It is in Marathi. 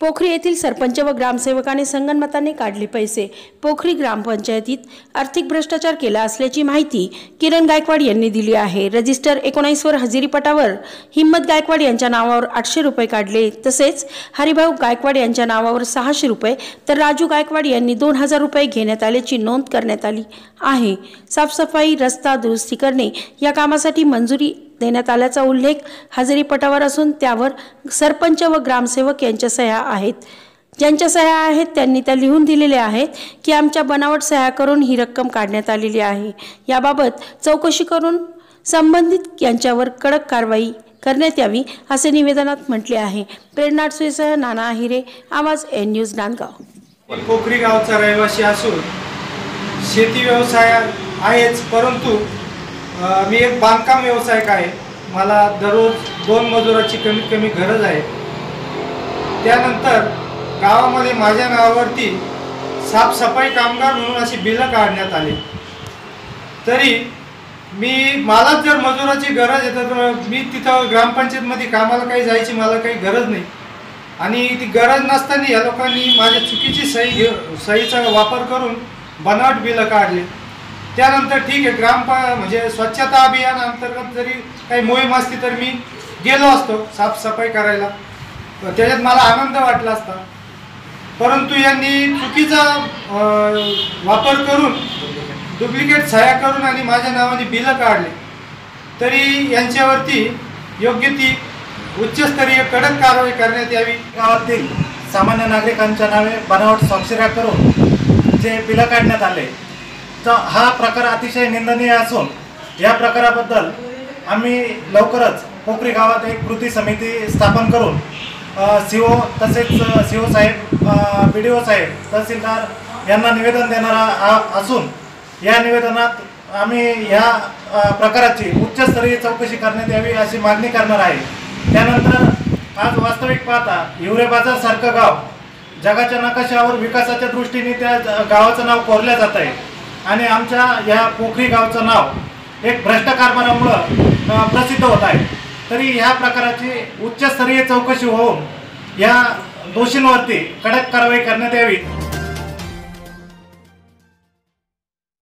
पोखरी येथील सरपंच व ग्रामसेवकाने संगनमताने काढले पैसे। पोखरी ग्रामपंचायतीत आर्थिक भ्रष्टाचार केला असल्याची माहिती किरण गायकवाड यांनी दिली आहे। रजिस्टर 19 वर हजेरीपटावर हिम्मत गायकवाड यांच्या नावावर 800 रुपये काढले, तसेच हरिभाऊ गायकवाड यांच्या नावावर 600 रुपये तर राजू गायकवाड यांनी 2000 रुपये घेण्यात आल्याची नोंद करण्यात आली आहे। साफसफाई, रस्ता दुरुस्ती करणे या कामासाठी मंजुरी देण्यात आल्याचा उल्लेख हजेरीपटावर असून त्यावर सरपंच व ग्रामसेवक यांच्या सह्या आहेत। ज्यांच्या सह्या आहेत त्यांनी त्या लिहून दिलेल्या आहेत की आमच्या बनावट सह्या करून ही रक्कम काढण्यात आलेली आहे। याबाबत चौकशी करून संबंधित यांच्यावर कडक कारवाई करण्यात यावी असे निवेदनात म्हटले आहे। प्रेरणा सुईसह नाना हिरे, आवाज एन न्यूज नांदगाव। पोखरी गावचा रहिवासी असून शेती व्यवसाय आहेच, परंतु मी एक बांधकाम व्यावसायिक आहे। मला दररोज 2 मजुराची कमीत कमी गरज आहे। त्यानंतर गावामध्ये माझ्या नावावरती साफसफाई कामगार म्हणून अशी बिलं काढण्यात आली, तरी मला जर मजुराची गरज आहे तर मी तिथं ग्रामपंचायतमध्ये कामाला काही जायची मला काही गरज नाही, आणि ती गरज नसताना या लोकांनी माझ्या चुकीची सहीचा वापर करून बनावट बिलं काढली। त्यानंतर ठीक आहे, म्हणजे स्वच्छता अभियान अंतर्गत जरी काही मोहीम असती तर मी गेलो असतो साफसफाई करायला, त्याच्यात मला आनंद वाटला असता, परंतु यांनी चुकीचा वापर करून डुप्लिकेट सह्या करून आणि माझ्या नावाने बिलं काढले, तरी यांच्यावरती योग्य ती उच्चस्तरीय कडक कारवाई करण्यात यावी। गावातील सामान्य नागरिकांच्या नावे बनावट स्वाक्षऱ्या करून जे बिलं काढण्यात आले, तर हा प्रकार अतिशय निंदनीय असून या प्रकाराबद्दल आम्ही लवकरच पोखरी गावात एक कृती समिती स्थापन करून सीओ तसेच सीओ साहेब, BDO साहेब, तहसीलदार यांना निवेदन देणार असून या निवेदनात आम्ही या प्रकाराची उच्चस्तरीय चौकशी करण्यात यावी अशी मागणी करणार आहे। त्यानंतर आज वास्तविक पाहता हिवरे बाजार सारखं गाव जगाच्या नकाशावर विकासाच्या दृष्टीने त्या गावाचं नाव कोरलं जात आहे, आणि आमच्या या पोखरी गावचं नाव एक भ्रष्ट कारभारामुळे प्रसिद्ध होत आहे। तरी ह्या प्रकाराची उच्चस्तरीय चौकशी होऊन या दोषींवरती कडक कारवाई करण्यात यावी।